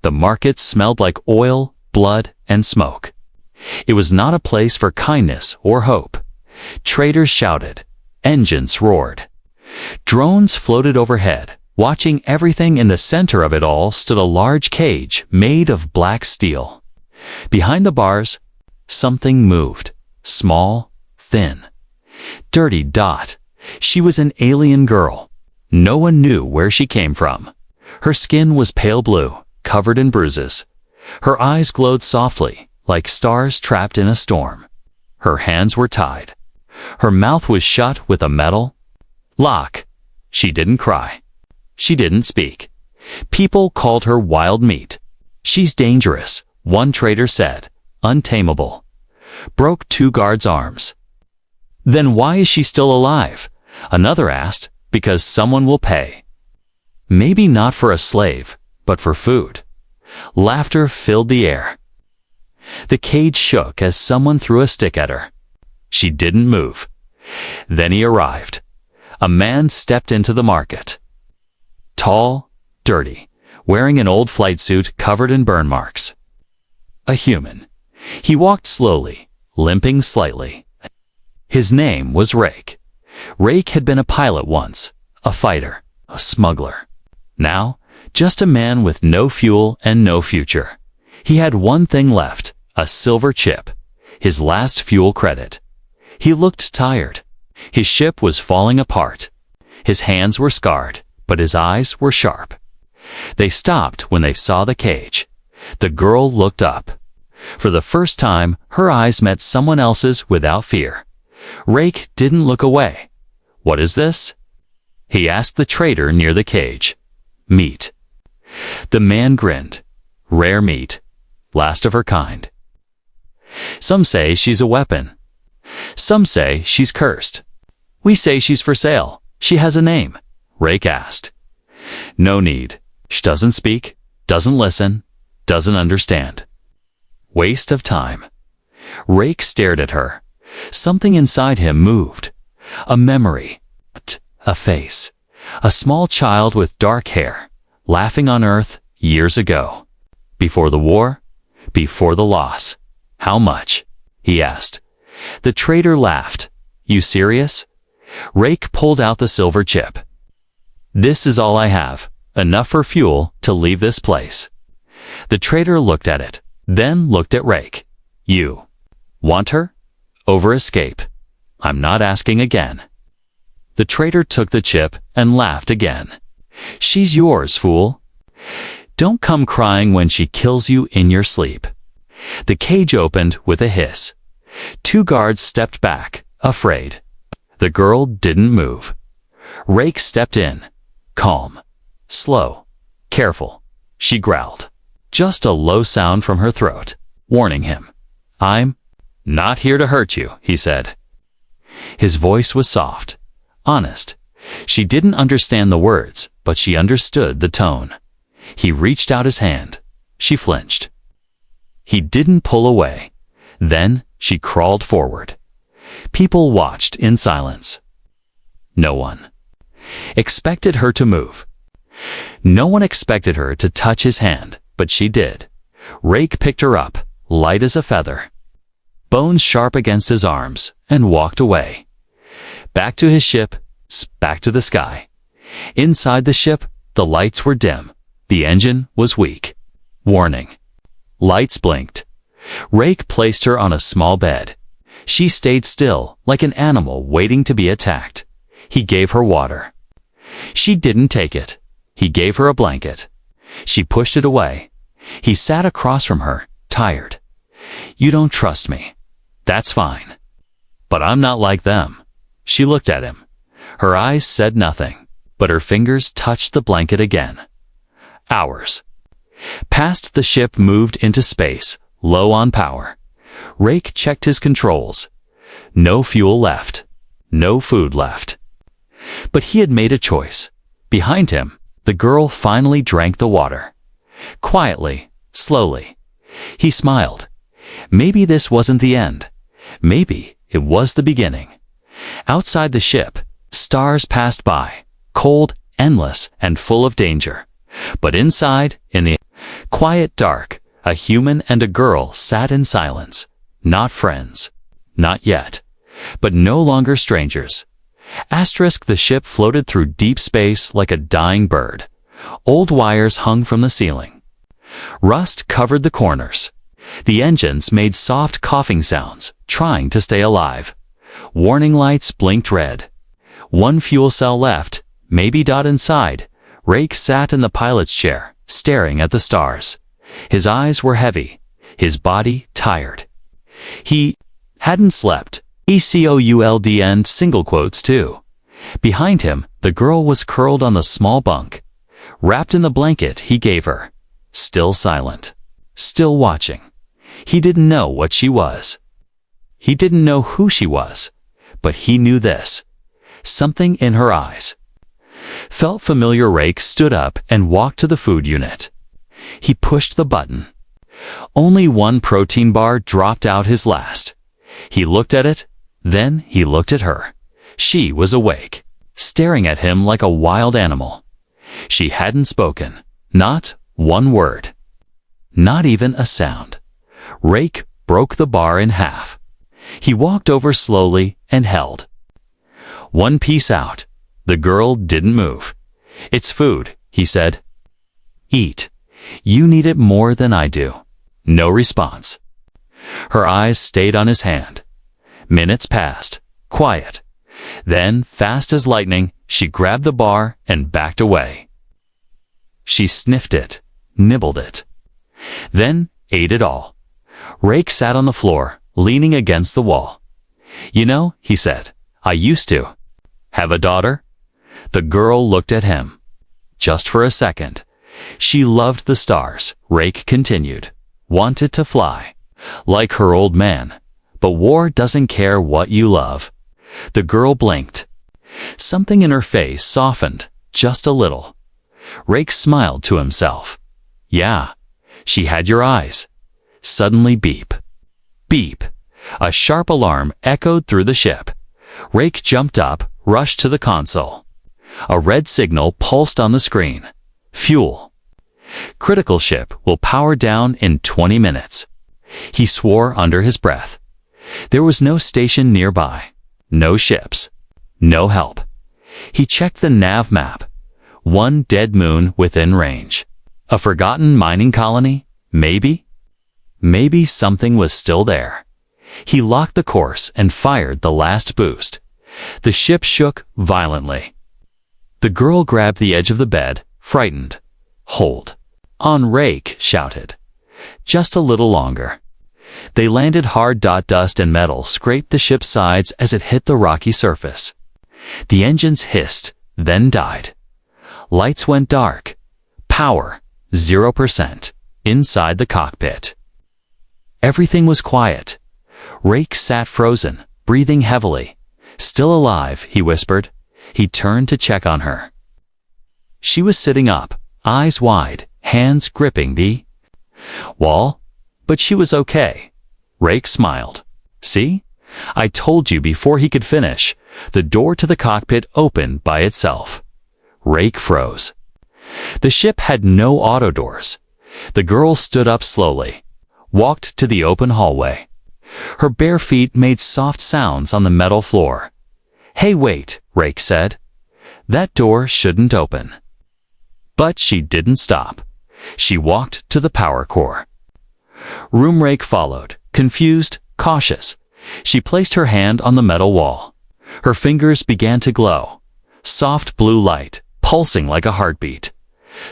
The market smelled like oil, blood, and smoke. It was not a place for kindness or hope. Traders shouted. Engines roared. Drones floated overhead. Watching everything, in the center of it all stood a large cage made of black steel. Behind the bars, something moved. Small, thin. Dirty Dot. She was an alien girl. No one knew where she came from. Her skin was pale blue, covered in bruises. Her eyes glowed softly, like stars trapped in a storm. Her hands were tied. Her mouth was shut with a metal lock. She didn't cry. She didn't speak. People called her wild meat. She's dangerous, one trader said. Untamable. Broke two guards' arms. Then why is she still alive? Another asked. Because someone will pay. Maybe not for a slave, but for food. Laughter filled the air. The cage shook as someone threw a stick at her. She didn't move. Then he arrived. A man stepped into the market. Tall, dirty, wearing an old flight suit covered in burn marks. A human. He walked slowly, limping slightly. His name was Rake. Rake had been a pilot once, a fighter, a smuggler. Now, just a man with no fuel and no future. He had one thing left, a silver chip, his last fuel credit. He looked tired. His ship was falling apart. His hands were scarred, but his eyes were sharp. They stopped when they saw the cage. The girl looked up. For the first time, her eyes met someone else's without fear. Rake didn't look away. What is this? He asked the trader near the cage. Meat. The man grinned. Rare meat. Last of her kind. Some say she's a weapon. Some say she's cursed. We say she's for sale. She has a name. Rake asked. No need. She doesn't speak, doesn't listen, doesn't understand. Waste of time. Rake stared at her. Something inside him moved. A memory. A face. A small child with dark hair, laughing on Earth years ago. Before the war? Before the loss. How much? He asked. The trader laughed. You serious? Rake pulled out the silver chip. This is all I have. Enough for fuel to leave this place. The trader looked at it, then looked at Rake. You want her? Over escape. I'm not asking again. The trader took the chip and laughed again. She's yours, fool. Don't come crying when she kills you in your sleep. The cage opened with a hiss. Two guards stepped back, afraid. The girl didn't move. Rake stepped in. Calm. Slow. Careful. She growled. Just a low sound from her throat, warning him. I'm not here to hurt you, he said. His voice was soft, honest. She didn't understand the words, but she understood the tone. He reached out his hand. She flinched. He didn't pull away. Then she crawled forward. People watched in silence. No one expected her to move. No one expected her to touch his hand, but she did. Rake picked her up, light as a feather, bones sharp against his arms, and walked away. Back to his ship, back to the sky. Inside the ship, the lights were dim. The engine was weak. Warning. Lights blinked. Rake placed her on a small bed. She stayed still, like an animal waiting to be attacked. He gave her water. She didn't take it. He gave her a blanket. She pushed it away. He sat across from her, tired. You don't trust me. That's fine. But I'm not like them. She looked at him. Her eyes said nothing, but her fingers touched the blanket again. Hours. Past the ship moved into space, low on power. Rake checked his controls. No fuel left. No food left. But he had made a choice. Behind him, the girl finally drank the water. Quietly, slowly. He smiled. Maybe this wasn't the end. Maybe it was the beginning. Outside the ship, stars passed by, cold, endless, and full of danger. But inside, in the Quiet dark, a human and a girl sat in silence. Not friends. Not yet. But no longer strangers. Asterisk the ship floated through deep space like a dying bird. Old wires hung from the ceiling. Rust covered the corners. The engines made soft coughing sounds, trying to stay alive. Warning lights blinked red. One fuel cell left, maybe dot inside. Rake sat in the pilot's chair, staring at the stars. His eyes were heavy, his body tired. He hadn't slept. ECOULD single quotes too. Behind him, the girl was curled on the small bunk, wrapped in the blanket he gave her. Still silent. Still watching. He didn't know what she was. He didn't know who she was. But he knew this. Something in her eyes. Felt familiar. Rake stood up and walked to the food unit. He pushed the button. Only one protein bar dropped out, his last. He looked at it, then he looked at her. She was awake, staring at him like a wild animal. She hadn't spoken, not one word. Not even a sound. Rake broke the bar in half. He walked over slowly and held. One piece out. The girl didn't move. It's food, he said. Eat. You need it more than I do. No response. Her eyes stayed on his hand. Minutes passed, quiet. Then, fast as lightning, she grabbed the bar and backed away. She sniffed it, nibbled it. Then, ate it all. Rake sat on the floor, leaning against the wall. You know, he said, I used to. Have a daughter? The girl looked at him. Just for a second. She loved the stars, Rake continued. Wanted to fly. Like her old man. But war doesn't care what you love. The girl blinked. Something in her face softened, just a little. Rake smiled to himself. Yeah, she had your eyes. Suddenly beep. Beep. A sharp alarm echoed through the ship. Rake jumped up, rushed to the console. A red signal pulsed on the screen. Fuel. Critical ship will power down in 20 minutes. He swore under his breath. There was no station nearby. No ships. No help. He checked the nav map. One dead moon within range. A forgotten mining colony? Maybe? Maybe something was still there. He locked the course and fired the last boost. The ship shook violently. The girl grabbed the edge of the bed, frightened. Hold. On, Rake shouted. Just a little longer. They landed hard. Dust and metal scraped the ship's sides as it hit the rocky surface. The engines hissed, then died. Lights went dark. Power, 0%, inside the cockpit. Everything was quiet. Rake sat frozen, breathing heavily. Still alive, he whispered. He turned to check on her. She was sitting up, eyes wide, hands gripping the wall. But she was okay. Rake smiled. See? I told you before he could finish. The door to the cockpit opened by itself. Rake froze. The ship had no auto doors. The girl stood up slowly, walked to the open hallway. Her bare feet made soft sounds on the metal floor. Hey, wait, Rake said. That door shouldn't open. But she didn't stop. She walked to the power core. Room. Rake followed, confused, cautious. She placed her hand on the metal wall. Her fingers began to glow. Soft blue light, pulsing like a heartbeat.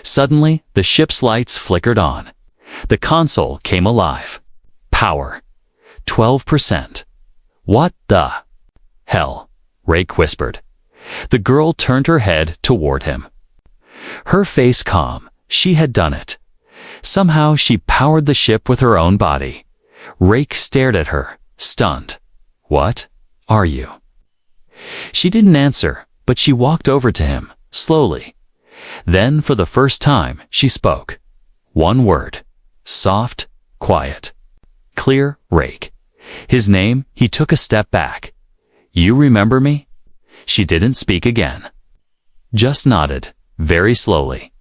Suddenly, the ship's lights flickered on. The console came alive. Power. 12%. What the hell? Rake whispered. The girl turned her head toward him. Her face calm. She had done it. Somehow she powered the ship with her own body. Rake stared at her, stunned. What are you? She didn't answer, but she walked over to him, slowly. Then, for the first time, she spoke. One word. Soft, quiet. Clear, Rake. His name. He took a step back. You remember me? She didn't speak again. Just nodded, very slowly.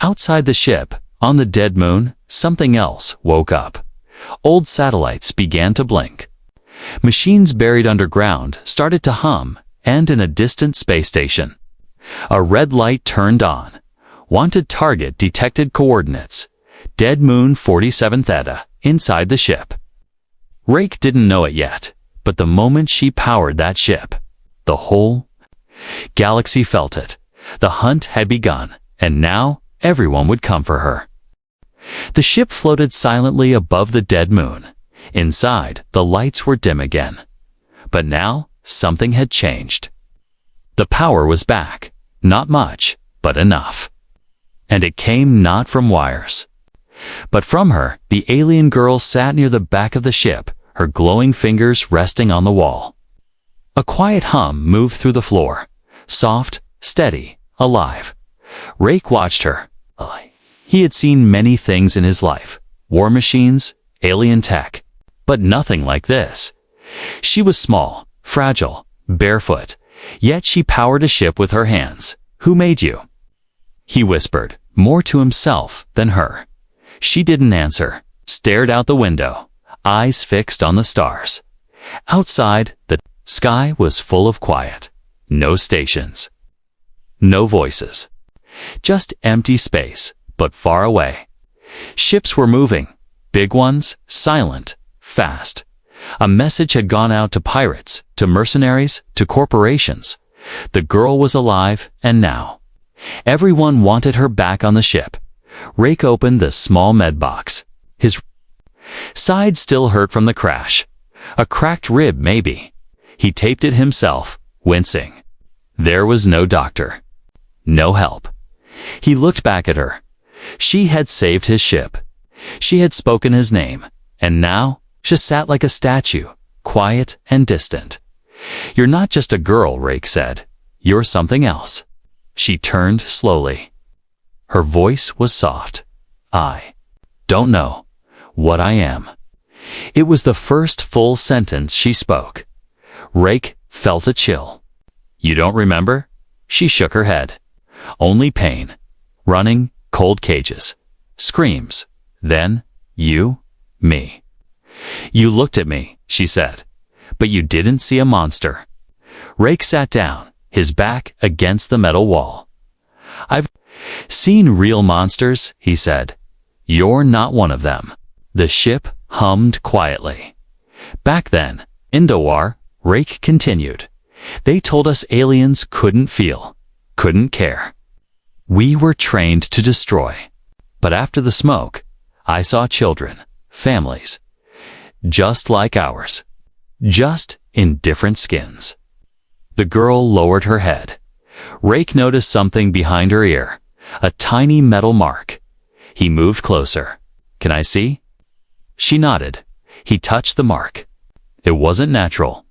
Outside the ship, On the dead moon, something else woke up. Old satellites began to blink. Machines buried underground started to hum, and in a distant space station, a red light turned on. Wanted target detected coordinates. Dead moon 47 Theta, inside the ship. Rake didn't know it yet, but the moment she powered that ship, the whole galaxy felt it. The hunt had begun, and now everyone would come for her. The ship floated silently above the dead moon. Inside, the lights were dim again. But now, something had changed. The power was back. Not much, but enough. And it came not from wires, but from her. The alien girl sat near the back of the ship, her glowing fingers resting on the wall. A quiet hum moved through the floor. Soft, steady, alive. Rake watched her. He had seen many things in his life. War machines, alien tech. But nothing like this. She was small, fragile, barefoot. Yet she powered a ship with her hands. Who made you? He whispered, more to himself than her. She didn't answer. Stared out the window, eyes fixed on the stars. Outside, the sky was full of quiet. No stations. No voices. Just empty space, but far away. Ships were moving. Big ones, silent, fast. A message had gone out to pirates, to mercenaries, to corporations. The girl was alive, and now everyone wanted her back on the ship. Rake opened the small med box. His side still hurt from the crash. A cracked rib, maybe. He taped it himself, wincing. There was no doctor. No help. He looked back at her. She had saved his ship. She had spoken his name, and now she sat like a statue, quiet and distant. You're not just a girl, Rake said. You're something else. She turned slowly. Her voice was soft. I don't know what I am. It was the first full sentence she spoke. Rake felt a chill. You don't remember? She shook her head. Only pain. Running, cold cages. Screams. Then, you, me. You looked at me, she said, but you didn't see a monster. Rake sat down, his back against the metal wall. I've seen real monsters, he said. You're not one of them. The ship hummed quietly. Back then, in Dawar, Rake continued. They told us aliens couldn't feel, couldn't care. We were trained to destroy. But after the smoke, I saw children, families, just like ours, just in different skins. The girl lowered her head. Rake noticed something behind her ear, a tiny metal mark. He moved closer. Can I see? She nodded. He touched the mark. It wasn't natural.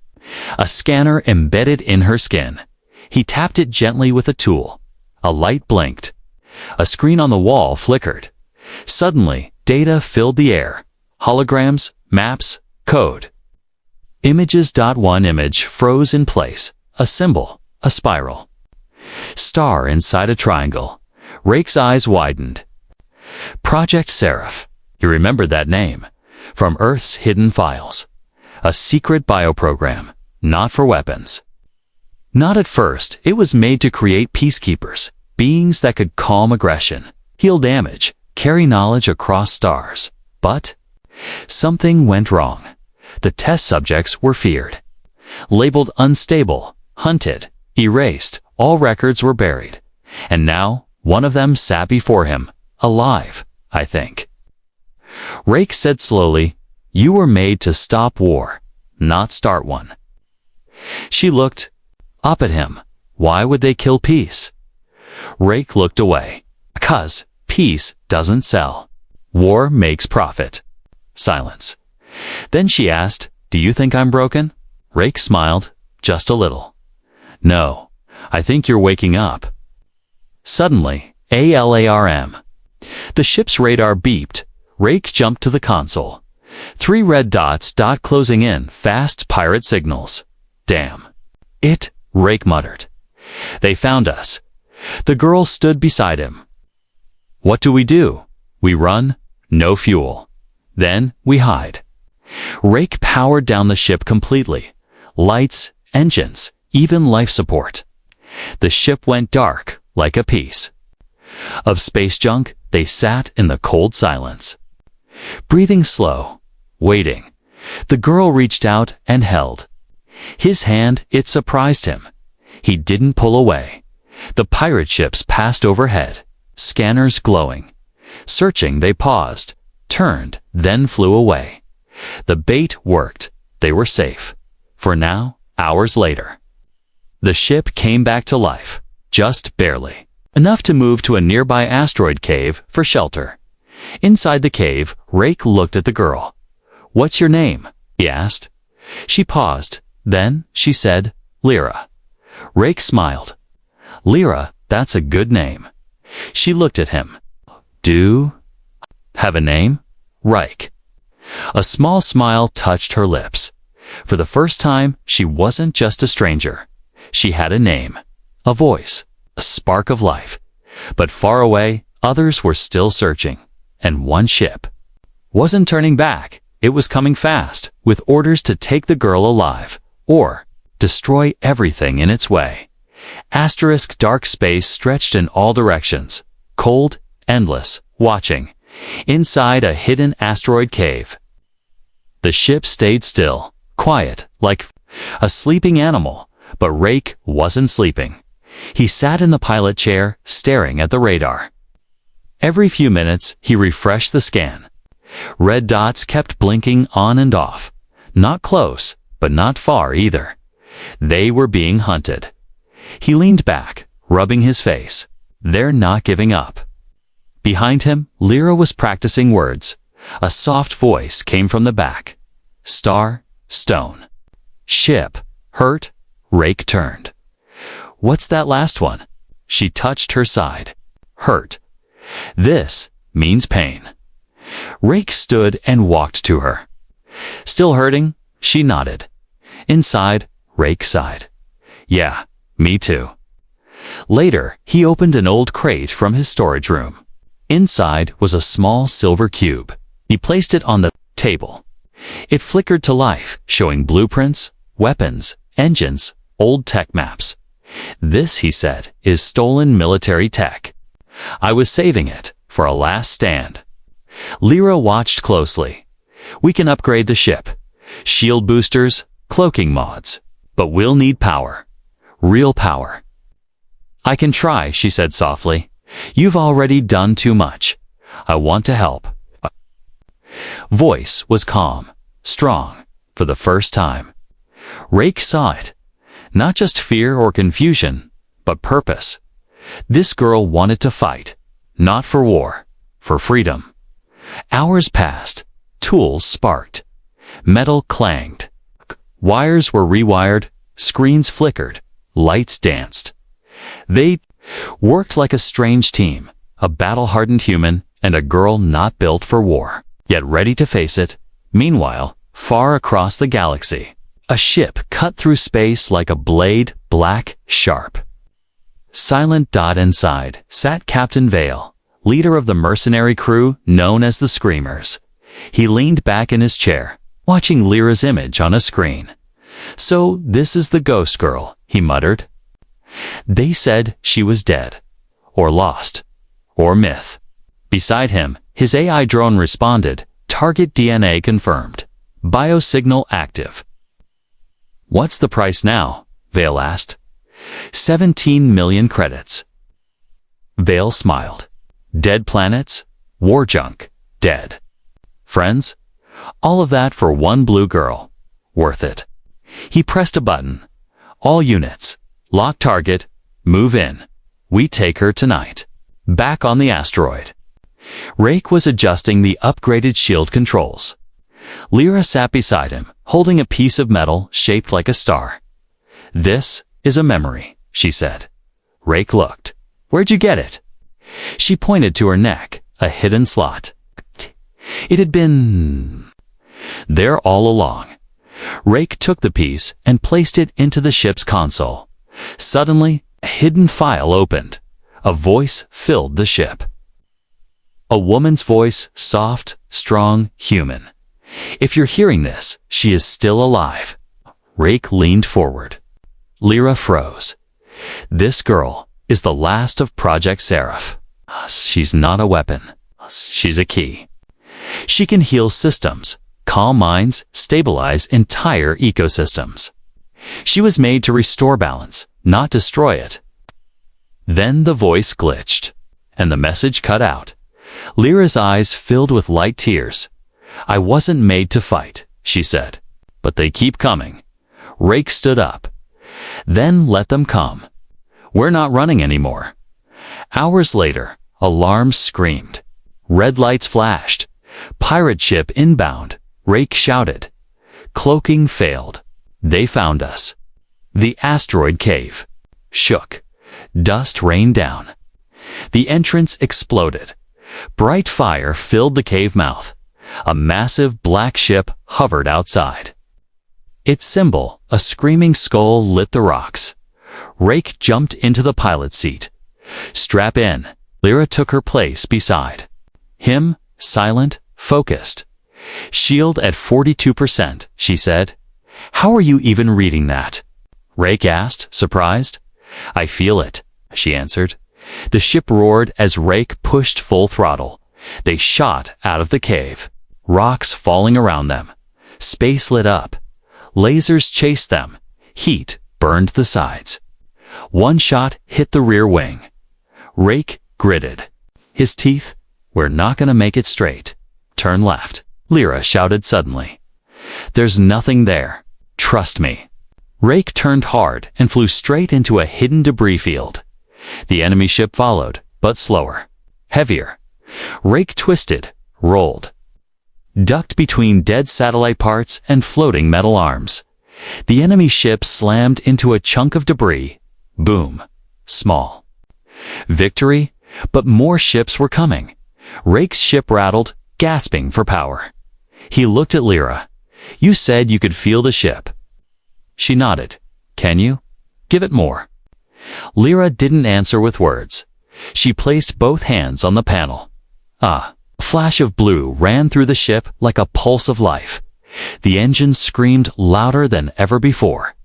A scanner embedded in her skin. He tapped it gently with a tool. A light blinked. A screen on the wall flickered. Suddenly, data filled the air. Holograms, maps, code. Images. One image froze in place. A symbol, a spiral. Star inside a triangle. Rake's eyes widened. Project Seraph. He remembered that name. From Earth's hidden files. A secret bioprogram, not for weapons. Not at first. It was made to create peacekeepers, beings that could calm aggression, heal damage, carry knowledge across stars. But something went wrong. The test subjects were feared. Labeled unstable, hunted, erased, all records were buried. And now, one of them sat before him, alive, I think. Rake said slowly, you were made to stop war, not start one. She looked up at him. Why would they kill peace? Rake looked away. Because peace doesn't sell. War makes profit. Silence. Then she asked, do you think I'm broken? Rake smiled, just a little. No, I think you're waking up. Suddenly, alarm. The ship's radar beeped. Rake jumped to the console. 3 red dots. Closing in, fast pirate signals. Damn. It, Rake muttered. They found us. The girl stood beside him. What do we do? We run, no fuel. Then we hide. Rake powered down the ship completely. Lights, engines, even life support. The ship went dark, like a piece of space junk. They sat in the cold silence, breathing slow, waiting. The girl reached out and held his hand. It surprised him. He didn't pull away. The pirate ships passed overhead, scanners glowing. Searching, they paused, turned, then flew away. The bait worked. They were safe. For now, hours later. The ship came back to life, just barely. Enough to move to a nearby asteroid cave for shelter. Inside the cave, Rake looked at the girl. "What's your name?" he asked. She paused. Then she said, "Lyra." Rake smiled. "Lyra, that's a good name." She looked at him. "Do have a name?" Rake. A small smile touched her lips. For the first time, she wasn't just a stranger. She had a name, a voice, a spark of life. But far away, others were still searching. And one ship wasn't turning back. It was coming fast, with orders to take the girl alive, or destroy everything in its way. Asterisk dark space stretched in all directions, cold, endless, watching. Inside a hidden asteroid cave. The ship stayed still, quiet, like a sleeping animal, but Rake wasn't sleeping. He sat in the pilot chair, staring at the radar. Every few minutes, he refreshed the scan. Red dots kept blinking on and off. Not close, but not far either. They were being hunted. He leaned back, rubbing his face. They're not giving up. Behind him, Lyra was practicing words. A soft voice came from the back. Star, stone. Ship, hurt. Rake turned. What's that last one? She touched her side. Hurt. This means pain. Rake stood and walked to her. Still hurting? She nodded. Inside, Rake sighed. Yeah, me too. Later, he opened an old crate from his storage room. Inside was a small silver cube. He placed it on the table. It flickered to life, showing blueprints, weapons, engines, old tech maps. This, he said, is stolen military tech. I was saving it for a last stand. Lyra watched closely. We can upgrade the ship. Shield boosters, cloaking mods. But we'll need power. Real power. I can try, she said softly. You've already done too much. I want to help. Voice was calm, strong, for the first time. Rake saw it. Not just fear or confusion, but purpose. This girl wanted to fight, not for war, for freedom. Hours passed. Tools sparked. Metal clanged. Wires were rewired. Screens flickered. Lights danced. They worked like a strange team, a battle-hardened human and a girl not built for war, yet ready to face it. Meanwhile, far across the galaxy, a ship cut through space like a blade, black, sharp. Silent dot inside sat Captain Vale, leader of the mercenary crew known as the Screamers. He leaned back in his chair, watching Lyra's image on a screen. So this is the ghost girl, he muttered. They said she was dead, or lost, or myth. Beside him, his AI drone responded, target DNA confirmed, biosignal active. What's the price now? Vale asked. 17 million credits. Vale smiled. Dead planets, war junk, dead. Friends, all of that for one blue girl. Worth it. He pressed a button. All units. Lock target, move in. We take her tonight. Back on the asteroid. Rake was adjusting the upgraded shield controls. Lyra sat beside him, holding a piece of metal shaped like a star. This is a memory, she said. Rake looked. Where'd you get it? She pointed to her neck, a hidden slot. It had been there all along. Rake took the piece and placed it into the ship's console. Suddenly, a hidden file opened. A voice filled the ship. A woman's voice, soft, strong, human. If you're hearing this, she is still alive. Rake leaned forward. Lyra froze. This girl is the last of Project Seraph. She's not a weapon. She's a key. She can heal systems, calm minds, stabilize entire ecosystems. She was made to restore balance, not destroy it. Then the voice glitched, and the message cut out. Lyra's eyes filled with light tears. I wasn't made to fight, she said. But they keep coming. Rake stood up. Then let them come. We're not running anymore. Hours later, alarms screamed. Red lights flashed. Pirate ship inbound. Rake shouted. Cloaking failed. They found us. The asteroid cave shook. Dust rained down. The entrance exploded. Bright fire filled the cave mouth. A massive black ship hovered outside. Its symbol, a screaming skull, lit the rocks. Rake jumped into the pilot seat. Strap in. Lyra took her place beside him, silent, focused. Shield at 42%, she said. How are you even reading that? Rake asked, surprised. I feel it, she answered. The ship roared as Rake pushed full throttle. They shot out of the cave, rocks falling around them. Space lit up. Lasers chased them. Heat burned the sides. One shot hit the rear wing. Rake gritted. His teeth, we're not going to make it straight. Turn left, Lyra shouted suddenly. There's nothing there. Trust me. Rake turned hard and flew straight into a hidden debris field. The enemy ship followed, but slower, heavier. Rake twisted, rolled, ducked between dead satellite parts and floating metal arms. The enemy ship slammed into a chunk of debris. Boom. Small. Victory, but more ships were coming. Rake's ship rattled, gasping for power. He looked at Lyra. You said you could feel the ship. She nodded. Can you? Give it more. Lyra didn't answer with words. She placed both hands on the panel. A flash of blue ran through the ship like a pulse of life. The engines screamed louder than ever before.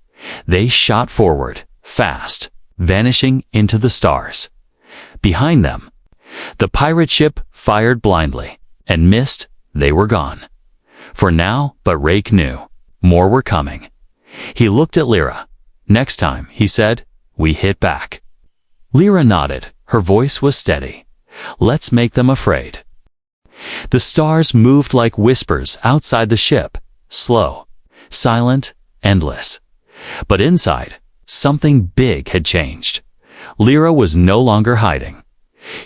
They shot forward, fast, vanishing into the stars. Behind them, the pirate ship fired blindly and missed. They were gone. For now, but Rake knew. More were coming. He looked at Lyra. Next time, he said, we hit back. Lyra nodded. Her voice was steady. Let's make them afraid. The stars moved like whispers outside the ship, slow, silent, endless. But inside, something big had changed. Lyra was no longer hiding.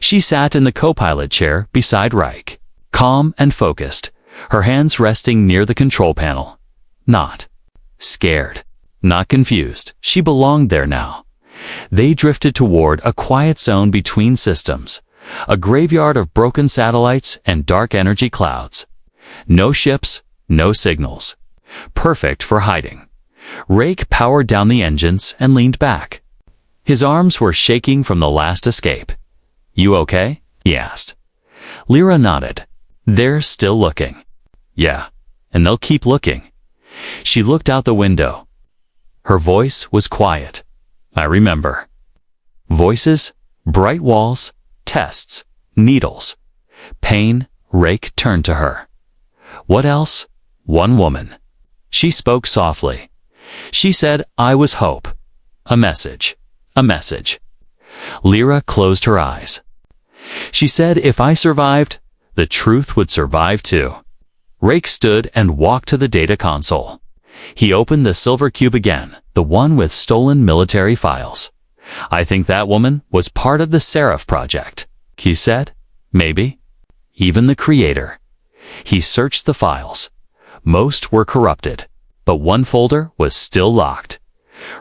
She sat in the co-pilot chair beside Rake, calm and focused, her hands resting near the control panel. Not scared, not confused. She belonged there now. They drifted toward a quiet zone between systems, a graveyard of broken satellites and dark energy clouds. No ships, no signals. Perfect for hiding. Rake powered down the engines and leaned back. His arms were shaking from the last escape. You okay? He asked. Lyra nodded. They're still looking. Yeah, and they'll keep looking. She looked out the window. Her voice was quiet. I remember. Voices, bright walls, tests, needles. Pain. Rake turned to her. What else? One woman. She spoke softly. She said, I was hope. A message. A message. Lyra closed her eyes. She said if I survived, the truth would survive too. Rake stood and walked to the data console. He opened the silver cube again, the one with stolen military files. I think that woman was part of the Seraph project, he said. Maybe. Even the creator. He searched the files. Most were corrupted, but one folder was still locked.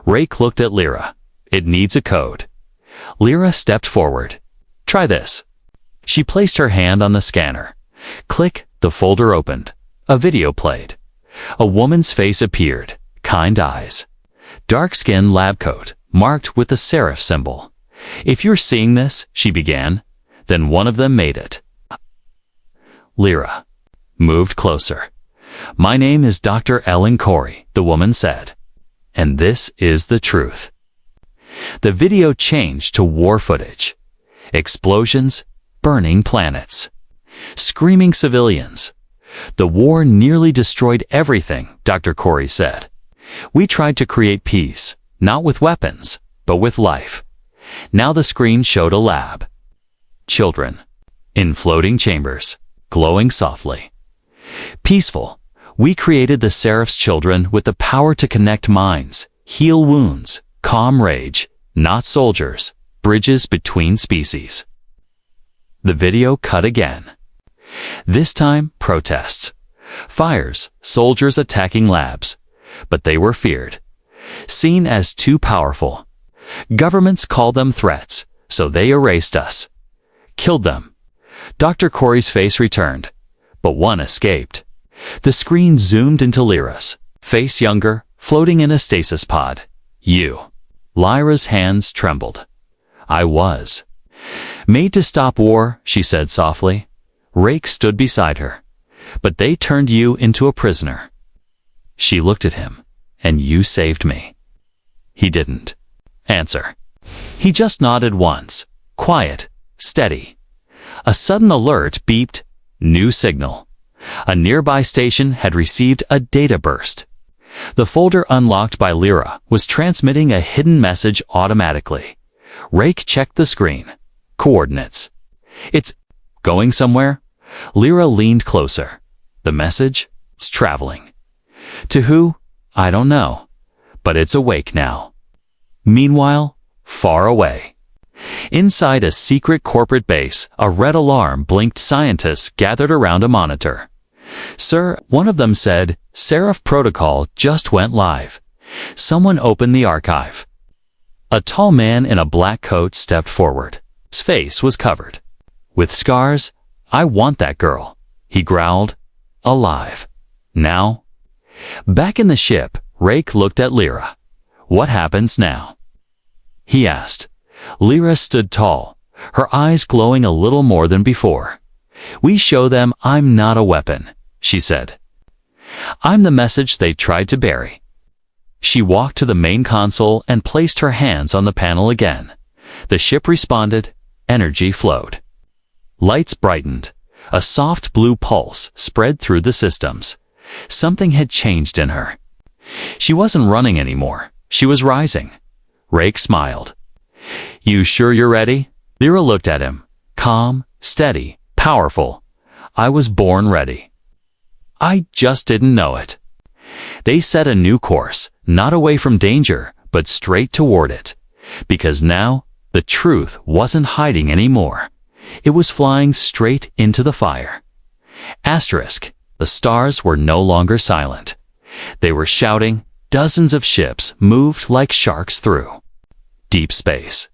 Rake looked at Lyra. It needs a code. Lyra stepped forward. Try this. She placed her hand on the scanner. Click, the folder opened. A video played. A woman's face appeared, kind eyes. Dark skin lab coat, marked with the serif symbol. If you're seeing this, she began, then one of them made it. Lyra moved closer. "My name is Dr. Ellen Corey," the woman said. "And this is the truth." The video changed to war footage. Explosions, burning planets, screaming civilians. "The war nearly destroyed everything," Dr. Corey said. "We tried to create peace, not with weapons, but with life." Now the screen showed a lab. Children, in floating chambers, glowing softly. Peaceful. "We created the Seraph's children with the power to connect minds, heal wounds, calm rage, not soldiers, bridges between species." The video cut again. This time, protests. Fires, soldiers attacking labs. But they were feared. Seen as too powerful. Governments called them threats, so they erased us. Killed them. Dr. Corey's face returned, but one escaped. The screen zoomed into Lyra's, face younger, floating in a stasis pod. "You." Lyra's hands trembled. "I was. Made to stop war," she said softly. Rake stood beside her. "But they turned you into a prisoner." She looked at him. "And you saved me." He didn't answer. He just nodded once, quiet, steady. A sudden alert beeped. New signal. A nearby station had received a data burst. The folder unlocked by Lyra was transmitting a hidden message automatically. Rake checked the screen. Coordinates. "It's going somewhere?" Lyra leaned closer. "The message? It's traveling." "To who? I don't know. But it's awake now." Meanwhile, far away. Inside a secret corporate base, a red alarm blinked. Scientists gathered around a monitor. "Sir," one of them said, "Seraph protocol just went live." Someone opened the archive. A tall man in a black coat stepped forward. His face was covered with scars. "I want that girl," he growled. "Alive. Now." Back in the ship, Rake looked at Lyra. "What happens now?" he asked. Lyra stood tall, her eyes glowing a little more than before. "We show them I'm not a weapon," she said. "I'm the message they tried to bury." She walked to the main console and placed her hands on the panel again. The ship responded. Energy flowed. Lights brightened. A soft blue pulse spread through the systems. Something had changed in her. She wasn't running anymore. She was rising. Rake smiled. "You sure you're ready?" Lyra looked at him. Calm, steady, powerful. "I was born ready. I just didn't know it." They set a new course, not away from danger, but straight toward it. Because now, the truth wasn't hiding anymore. It was flying straight into the fire. Asterisk. The stars were no longer silent. They were shouting. Dozens of ships moved like sharks through deep space.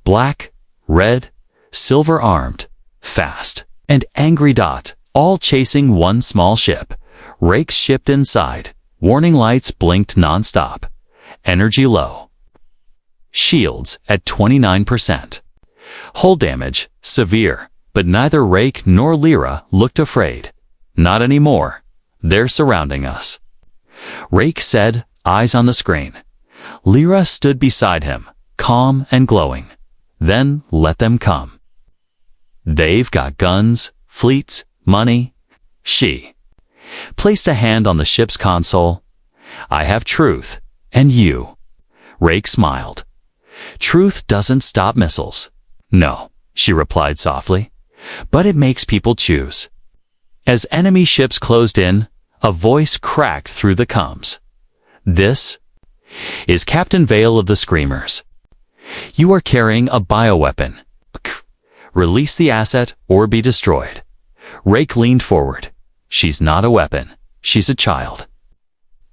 Black, red, silver-armed, fast, and angry dot, all chasing one small ship. Rakes shipped inside. Warning lights blinked non-stop. Energy low. Shields at 29%. Hull damage severe, but neither Rake nor Lyra looked afraid. "Not anymore. They're surrounding us," Rake said, eyes on the screen. Lyra stood beside him, calm and glowing. "Then let them come. They've got guns, fleets, money." She placed a hand on the ship's console. "I have truth, and you." Rake smiled. "Truth doesn't stop missiles." "No," she replied softly, "but it makes people choose." As enemy ships closed in, a voice cracked through the comms. "This is Captain Vale of the Screamers. You are carrying a bioweapon. Release the asset or be destroyed." Rake leaned forward. "She's not a weapon. She's a child."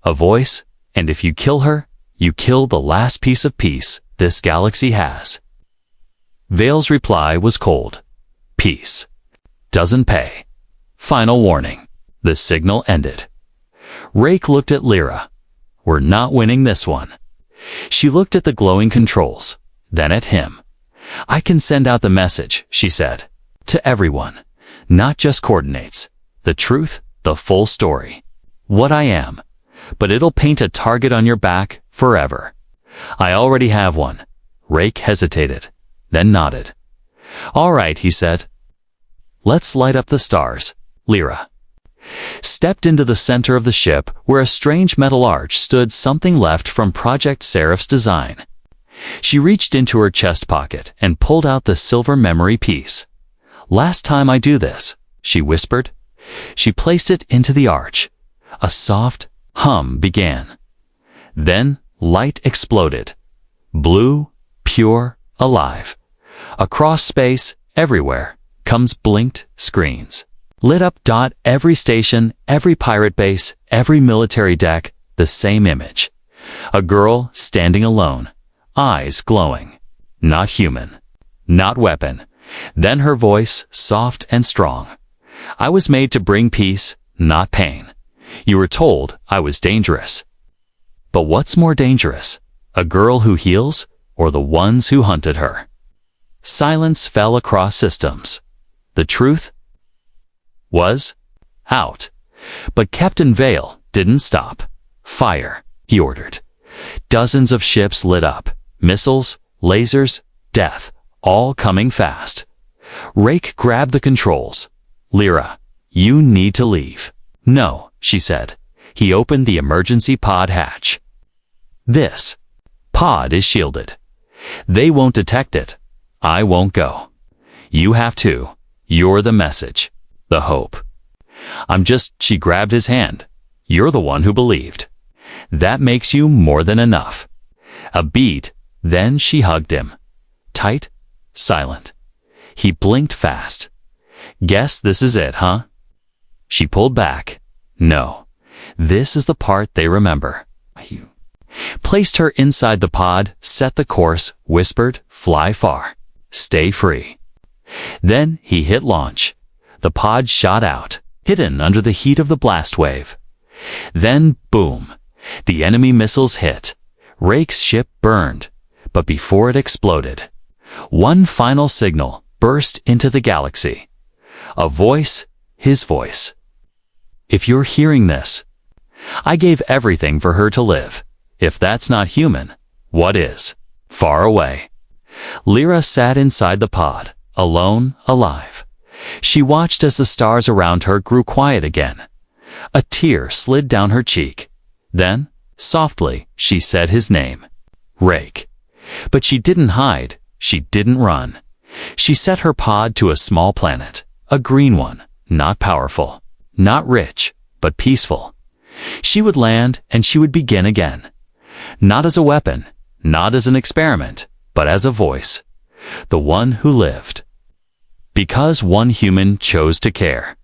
A voice, "And if you kill her, you kill the last piece of peace this galaxy has." Vale's reply was cold. "Peace doesn't pay. Final warning." The signal ended. Rake looked at Lyra. "We're not winning this one." She looked at the glowing controls, then at him. "I can send out the message," she said. "To everyone. Not just coordinates. The truth, the full story. What I am. But it'll paint a target on your back forever. I already have one. Rake hesitated, then nodded. All right, he said. Let's light up the stars. Lyra stepped into the center of the ship where a strange metal arch stood, something left from Project Seraph's design. She reached into her chest pocket and pulled out the silver memory piece. Last time I do this, she whispered. She placed it into the arch. A soft hum began. Then light exploded. Blue, pure, alive. Across space, everywhere, comes blinked screens. Lit up. Every station, every pirate base, every military deck, the same image. A girl standing alone, eyes glowing. Not human. Not weapon. Then her voice, soft and strong. I was made to bring peace, not pain. You were told I was dangerous. But what's more dangerous? A girl who heals, or the ones who hunted her? Silence fell across systems. The truth was out. But Captain Vale didn't stop. Fire, he ordered. Dozens of ships lit up. Missiles, lasers, death, all coming fast. Rake grabbed the controls. Lyra, you need to leave. No, she said. He opened the emergency pod hatch. This pod is shielded. They won't detect it. I won't go. You have to. You're the message. The hope. She grabbed his hand. You're the one who believed. That makes you more than enough. A beat, then she hugged him. Tight, silent. He blinked fast. Guess this is it, huh? She pulled back. No. This is the part they remember. You placed her inside the pod, set the course, whispered, fly far. Stay free. Then he hit launch. The pod shot out, hidden under the heat of the blast wave. Then, boom, the enemy missiles hit. Rake's ship burned, but before it exploded, one final signal burst into the galaxy. A voice, his voice. If you're hearing this, I gave everything for her to live. If that's not human, what is? Far away. Lyra sat inside the pod, alone, alive. She watched as the stars around her grew quiet again. A tear slid down her cheek. Then, softly, she said his name. Rake. But she didn't hide. She didn't run. She set her pod to a small planet. A green one. Not powerful. Not rich, but peaceful. She would land and she would begin again. Not as a weapon. Not as an experiment. But as a voice. The one who lived. Because one human chose to care.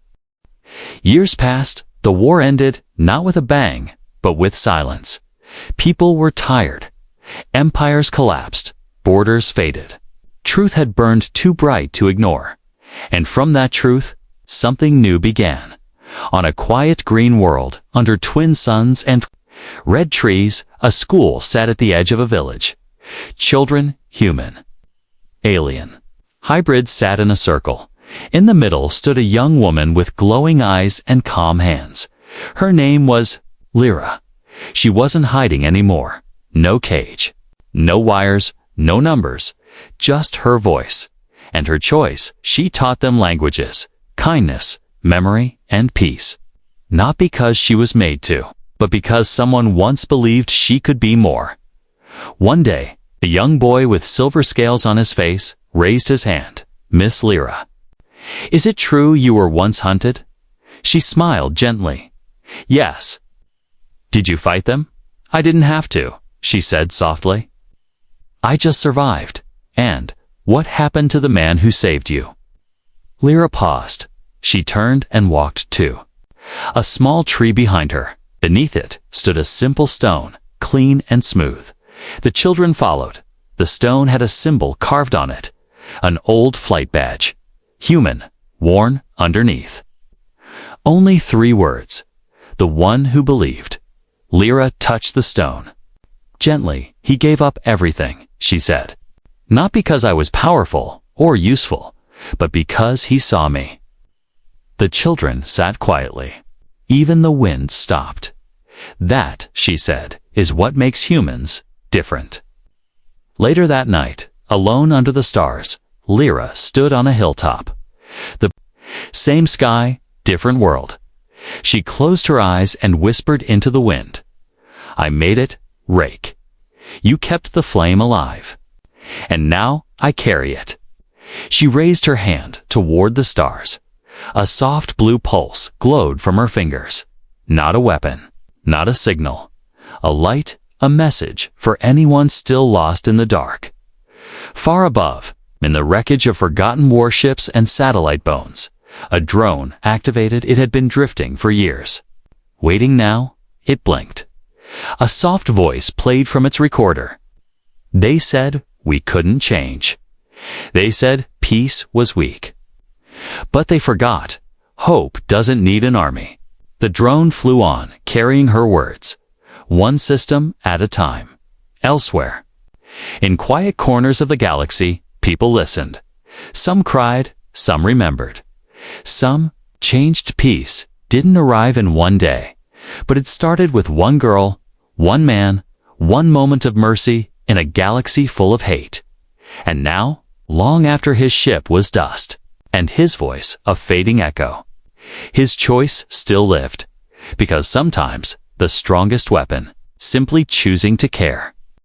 Years passed, the war ended, not with a bang, but with silence. People were tired. Empires collapsed. Borders faded. Truth had burned too bright to ignore. And from that truth, something new began. On a quiet green world, under twin suns and red trees, a school sat at the edge of a village. Children, human. Alien. Hybrids sat in a circle. In the middle stood a young woman with glowing eyes and calm hands. Her name was Lyra. She wasn't hiding anymore. No cage. No wires, no numbers. Just her voice. And her choice. She taught them languages, kindness, memory, and peace. Not because she was made to, but because someone once believed she could be more. One day, a young boy with silver scales on his face raised his hand. Miss Lyra. Is it true you were once hunted? She smiled gently. Yes. Did you fight them? I didn't have to, she said softly. I just survived. And what happened to the man who saved you? Lyra paused. She turned and walked to a small tree behind her. Beneath it stood a simple stone, clean and smooth. The children followed. The stone had a symbol carved on it. An old flight badge. Human, worn underneath. Only 3 words. The one who believed. Lyra touched the stone. Gently, he gave up everything, she said. Not because I was powerful or useful, but because he saw me. The children sat quietly. Even the wind stopped. That, she said, is what makes humans different. Later that night, alone under the stars, Lyra stood on a hilltop. The same sky, different world. She closed her eyes and whispered into the wind. I made it, Rake. You kept the flame alive. And now I carry it. She raised her hand toward the stars. A soft blue pulse glowed from her fingers. Not a weapon, not a signal. A light, a message for anyone still lost in the dark. Far above, in the wreckage of forgotten warships and satellite bones, a drone activated. It had been drifting for years. Waiting now, it blinked. A soft voice played from its recorder. They said we couldn't change. They said peace was weak. But they forgot. Hope doesn't need an army. The drone flew on, carrying her words. One system at a time. Elsewhere, in quiet corners of the galaxy, people listened. Some cried, some remembered. Some changed. Peace didn't arrive in one day, but it started with one girl, one man, one moment of mercy in a galaxy full of hate. And now, long after his ship was dust, and his voice a fading echo, his choice still lived, because sometimes the strongest weapon, simply choosing to care.